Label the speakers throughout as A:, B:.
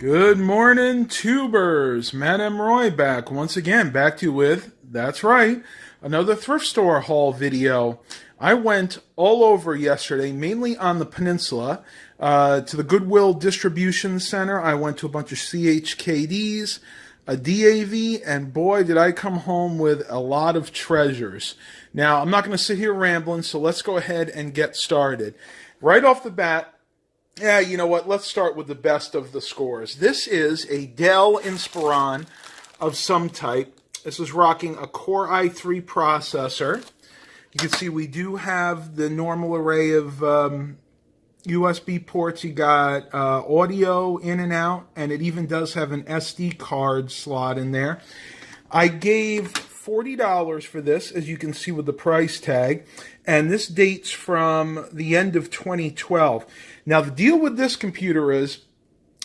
A: Good morning, tubers. Matt M. Roy back once again, back to you with, that's right, another thrift store haul video. I went all over yesterday, mainly on the peninsula, to the Goodwill Distribution Center. I went to a bunch of CHKDs, a DAV, and boy, did I come home with a lot of treasures. Now, I'm not going to sit here rambling, so let's go ahead and get started. Right off the bat, yeah, you know what? Let's start with the best of the scores. This is a Dell Inspiron of some type. This is rocking a Core i3 processor. You can see we do have the normal array of USB ports. You got audio in and out, and it even does have an SD card slot in there. I gave $40 for this, as you can see with the price tag, and this dates from the end of 2012. Now, the deal with this computer is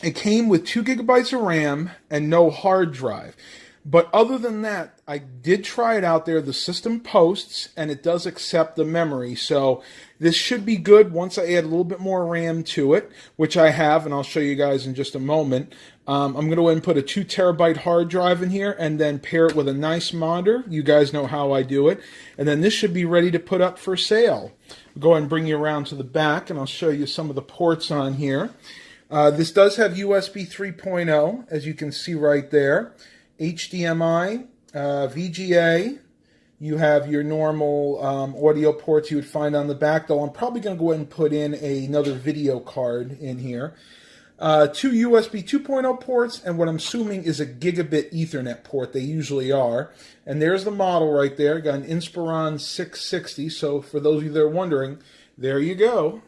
A: it came with 2 gigabytes of RAM and no hard drive. But other than that, I did try it out there. The system posts, and it does accept the memory. So this should be good once I add a little bit more RAM to it, which I have, and I'll show you guys in just a moment. I'm going to go ahead and put a 2 terabyte hard drive in here and then pair it with a nice monitor. You guys know how I do it. And then this should be ready to put up for sale. I'll go ahead and bring you around to the back, and I'll show you some of the ports on here. This does have USB 3.0, as you can see right there. HDMI, VGA. You have your normal audio ports you would find on the back, though I'm probably going to go ahead and put in another video card in here. 2 USB 2.0 ports, and what I'm assuming is a gigabit Ethernet port. They usually are. And there's the model right there. Got an Inspiron 660, so for those of you that are wondering, there you go.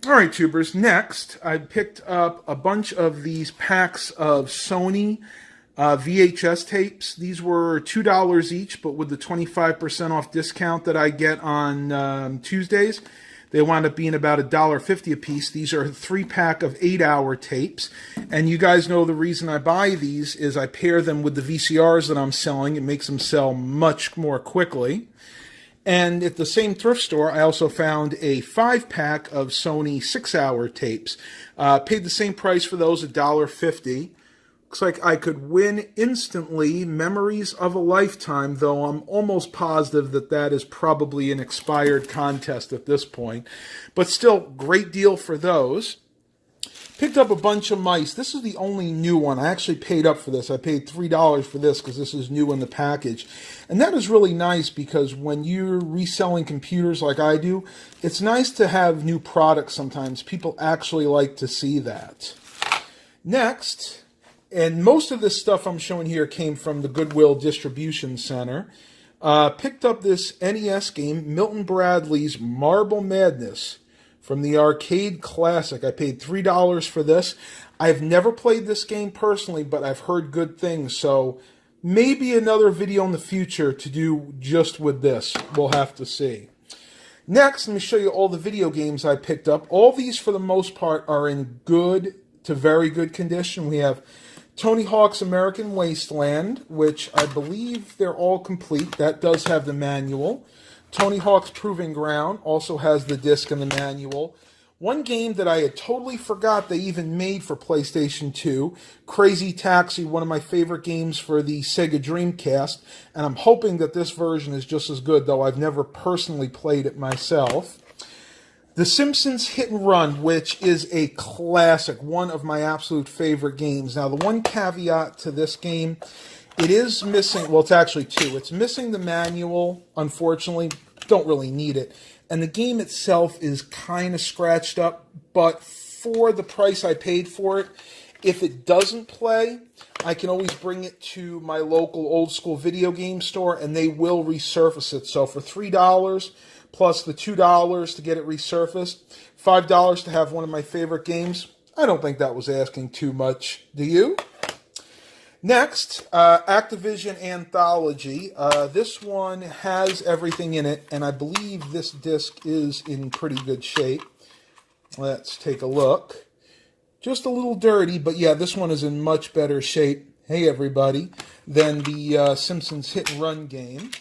A: All right, tubers, next I picked up a bunch of these packs of Sony VHS tapes. These were $2 each, but with the 25% off discount that I get on Tuesdays, they wound up being about $1.50 a piece. These are a 3-pack of 8-hour tapes. And you guys know the reason I buy these is I pair them with the VCRs that I'm selling. It makes them sell much more quickly. And at the same thrift store, I also found a 5-pack of Sony 6-hour tapes. Paid the same price for those, $1.50. Looks like I could win instantly Memories of a Lifetime, though I'm almost positive that that is probably an expired contest at this point. But still, great deal for those. Picked up a bunch of mice. This is the only new one. I actually paid up for this. I paid $3 for this because this is new in the package. And that is really nice because when you're reselling computers like I do, it's nice to have new products sometimes. People actually like to see that. Next, and most of this stuff I'm showing here came from the Goodwill Distribution Center. Picked up this NES game, Milton Bradley's Marble Madness, from the arcade classic. I paid $3 for this. I've never played this game personally, but I've heard good things, so maybe another video in the future to do just with this. We'll have to see. Next, let me show you all the video games I picked up. All these, for the most part, are in good to very good condition. We have Tony Hawk's American Wasteland, which I believe they're all complete. That does have the manual. Tony Hawk's Proving Ground also has the disc and the manual. One game that I had totally forgot they even made for PlayStation 2, Crazy Taxi, one of my favorite games for the Sega Dreamcast, and I'm hoping that this version is just as good, though I've never personally played it myself. The Simpsons Hit and Run, which is a classic, one of my absolute favorite games. Now, the one caveat to this game, it is missing, well, it's actually 2. It's missing the manual, unfortunately. Don't really need it. And the game itself is kind of scratched up, but for the price I paid for it, if it doesn't play, I can always bring it to my local old school video game store, and they will resurface it. So for $3, plus the $2 to get it resurfaced, $5 to have one of my favorite games. I don't think that was asking too much. Do you? Next, Activision Anthology. This one has everything in it, and I believe this disc is in pretty good shape. Let's take a look. Just a little dirty, but yeah, this one is in much better shape, hey everybody, than the Simpsons Hit and Run game.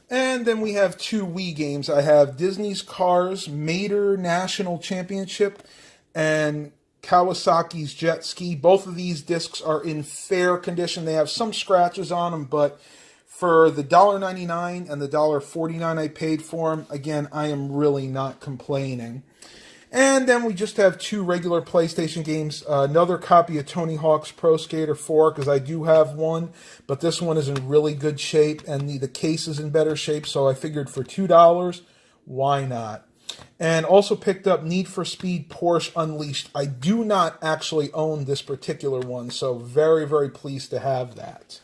A: And then we have 2 Wii games. I have Disney's Cars Mater National Championship and Kawasaki's Jet Ski. Both of these discs are in fair condition. They have some scratches on them, but for the $1.99 and the $1.49 I paid for them, again, I am really not complaining. And then we just have 2 regular PlayStation games. Another copy of Tony Hawk's Pro Skater 4, because I do have one, but this one is in really good shape, and the case is in better shape, so I figured for $2, why not? And also picked up Need for Speed Porsche Unleashed. I do not actually own this particular one, so very, very pleased to have that.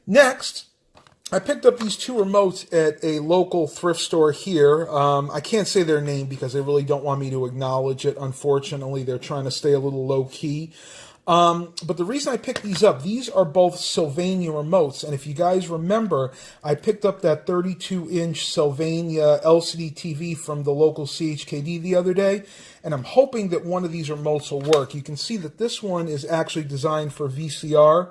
A: Next, I picked up these 2 remotes at a local thrift store here. I can't say their name because they really don't want me to acknowledge it. Unfortunately, they're trying to stay a little low-key. But the reason I picked these up, these are both Sylvania remotes. And if you guys remember, I picked up that 32-inch Sylvania LCD TV from the local CHKD the other day. And I'm hoping that one of these remotes will work. You can see that this one is actually designed for VCR,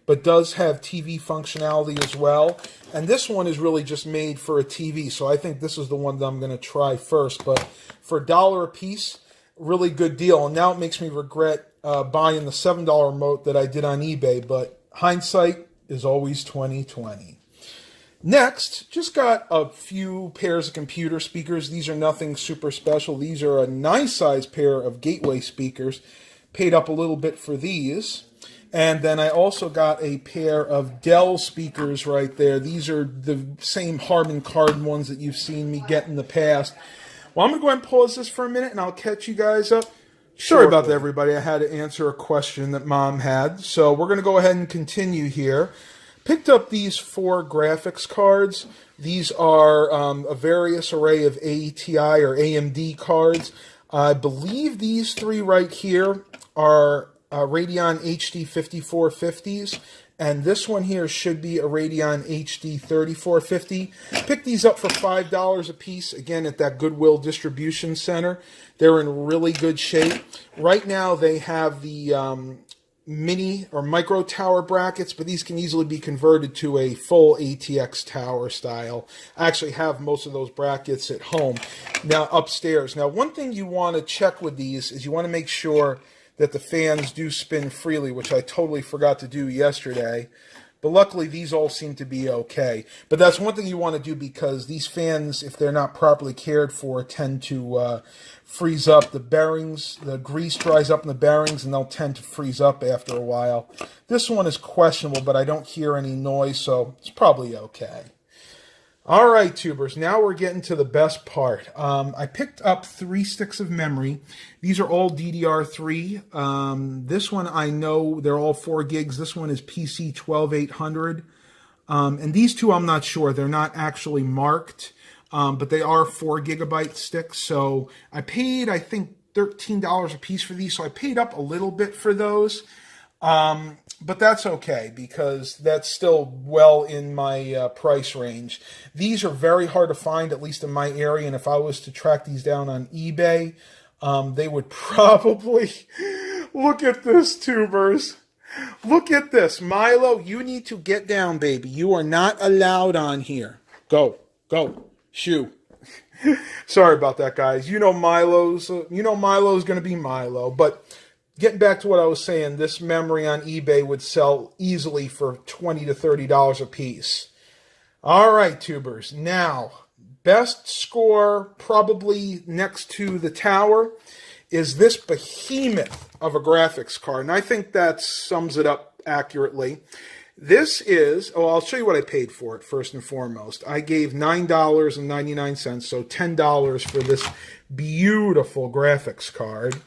A: but does have TV functionality as well. And this one is really just made for a TV, so I think this is the one that I'm going to try first. But for $1 a piece, really good deal. And now it makes me regret buying the $7 remote that I did on eBay, but hindsight is always 20/20. Next, just got a few pairs of computer speakers. These are nothing super special. These are a nice size pair of gateway speakers. Paid up a little bit for these. And then I also got a pair of Dell speakers right there. These are the same Harman Kardon ones that you've seen me get in the past. Well, I'm going to go ahead and pause this for a minute, and I'll catch you guys up. Sorry about that, everybody. I had to answer a question that Mom had. So we're going to go ahead and continue here. Picked up these 4 graphics cards. These are a various array of ATI or AMD cards. I believe these 3 right here are Radeon HD 5450s, and this one here should be a Radeon HD 3450. Picked these up for $5 a piece, again at that Goodwill distribution center. They're in really good shape. Right now they have the mini or micro tower brackets, but these can easily be converted to a full ATX tower style. I actually have most of those brackets at home, now upstairs. Now, one thing you want to check with these is you want to make sure that the fans do spin freely, which I totally forgot to do yesterday. But luckily, these all seem to be okay. But that's one thing you want to do, because these fans, if they're not properly cared for, tend to freeze up. The bearings, the grease dries up in the bearings, and they'll tend to freeze up after a while. This one is questionable, but I don't hear any noise, so it's probably okay. All right, tubers, now we're getting to the best part. I picked up 3 sticks of memory. These are all DDR3. This one, I know they're all 4 gigs. This one is PC 12800. And these 2, I'm not sure. They're not actually marked, but they are 4 gigabyte sticks. So I paid, I think, $13 a piece for these. So I paid up a little bit for those. But that's okay, because that's still well in my price range. These are very hard to find, at least in my area, and if I was to track these down on eBay, they would probably... Look at this, tubers. Look at this. Milo, you need to get down, baby. You are not allowed on here. Go. Go. Shoo. Sorry about that, guys. You know Milo's going to be Milo, but... Getting back to what I was saying, this memory on eBay would sell easily for $20 to $30 a piece. All right, tubers. Now, best score, probably next to the tower, is this behemoth of a graphics card. And I think that sums it up accurately. This is, I'll show you what I paid for it first and foremost. I gave $9.99, so $10 for this beautiful graphics card.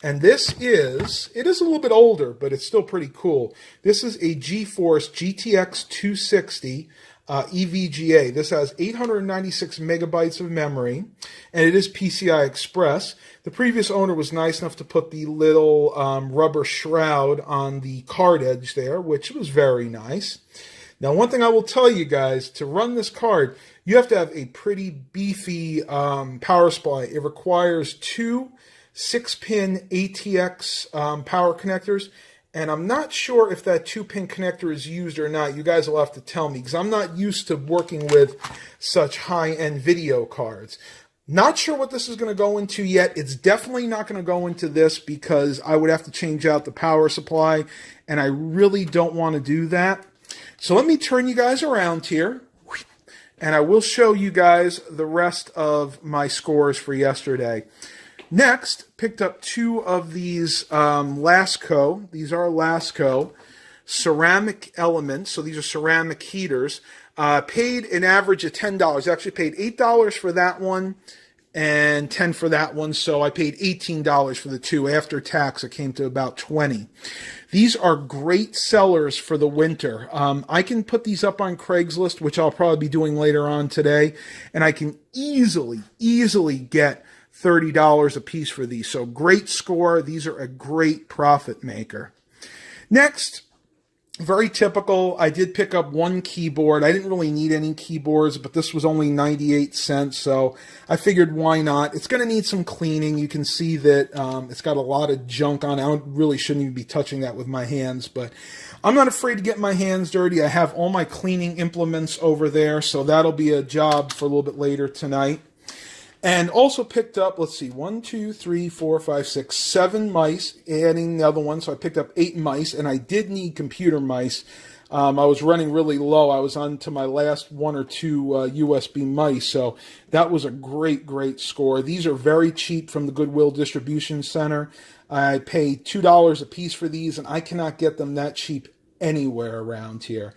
A: And this is, it is a little bit older, but it's still pretty cool. This is a GeForce GTX 260 EVGA. This has 896 megabytes of memory, and it is PCI Express. The previous owner was nice enough to put the little rubber shroud on the card edge there, which was very nice. Now, one thing I will tell you guys, to run this card, you have to have a pretty beefy power supply. It requires 2 6-pin ATX power connectors, and I'm not sure if that 2-pin connector is used or not. You guys will have to tell me, because I'm not used to working with such high-end video cards. Not sure what this is going to go into yet. It's definitely not going to go into this because I would have to change out the power supply, and I really don't want to do that. So let me turn you guys around here, and I will show you guys the rest of my scores for yesterday. Next, picked up 2 of these Lasco. These are Lasco ceramic elements. So these are ceramic heaters. Paid an average of $10. I actually paid $8 for that one and $10 for that one. So I paid $18 for the 2. After tax, it came to about $20. These are great sellers for the winter. I can put these up on Craigslist, which I'll probably be doing later on today, and I can easily get $30 a piece for these. So great score. These are a great profit maker. Next, very typical, I did pick up 1 keyboard. I didn't really need any keyboards, but this was only 98 cents, so I figured why not. It's going to need some cleaning. You can see that it's got a lot of junk on it. I really shouldn't even be touching that with my hands, but I'm not afraid to get my hands dirty. I have all my cleaning implements over there, so that'll be a job for a little bit later tonight. And also picked up, let's see, 1, 2, 3, 4, 5, 6, 7 mice, adding the other one. So I picked up 8 mice, and I did need computer mice. I was running really low. I was on to my last 1 or 2 USB mice, so that was a great score. These are very cheap from the Goodwill Distribution Center. I paid $2 a piece for these, and I cannot get them that cheap anywhere around here.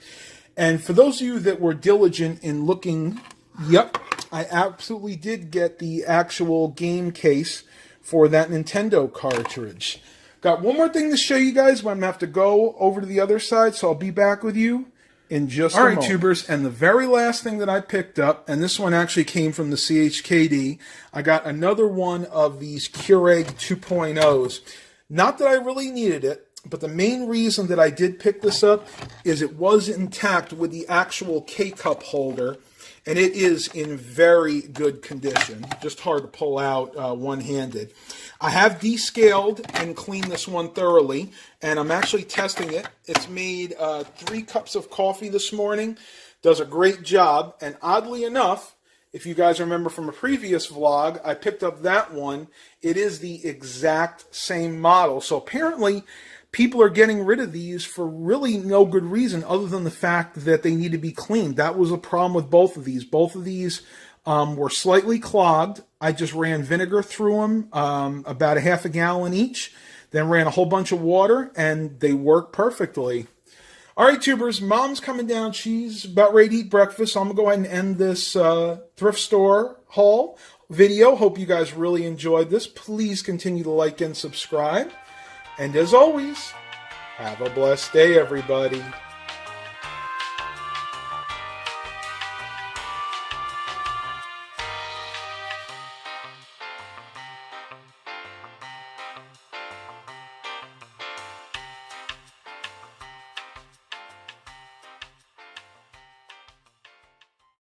A: And for those of you that were diligent in looking, yep, I absolutely did get the actual game case for that Nintendo cartridge. Got one more thing to show you guys, but I'm going to have to go over to the other side, so I'll be back with you in just a moment. All right, tubers, and the very last thing that I picked up, and this one actually came from the CHKD, I got another one of these Keurig 2.0s. Not that I really needed it, but the main reason that I did pick this up is it was intact with the actual K-cup holder, and it is in very good condition. Just hard to pull out one-handed. I have descaled and cleaned this one thoroughly, and I'm actually testing it. It's made 3 cups of coffee this morning. Does a great job, and oddly enough, if you guys remember from a previous vlog, I picked up that one. It is the exact same model. So apparently, people are getting rid of these for really no good reason other than the fact that they need to be cleaned. That was a problem with both of these. Both of these were slightly clogged. I just ran vinegar through them, about a half a gallon each, then ran a whole bunch of water, and they work perfectly. All right, tubers, Mom's coming down. She's about ready to eat breakfast, so I'm going to go ahead and end this thrift store haul video. Hope you guys really enjoyed this. Please continue to like and subscribe. And as always, have a blessed day, everybody.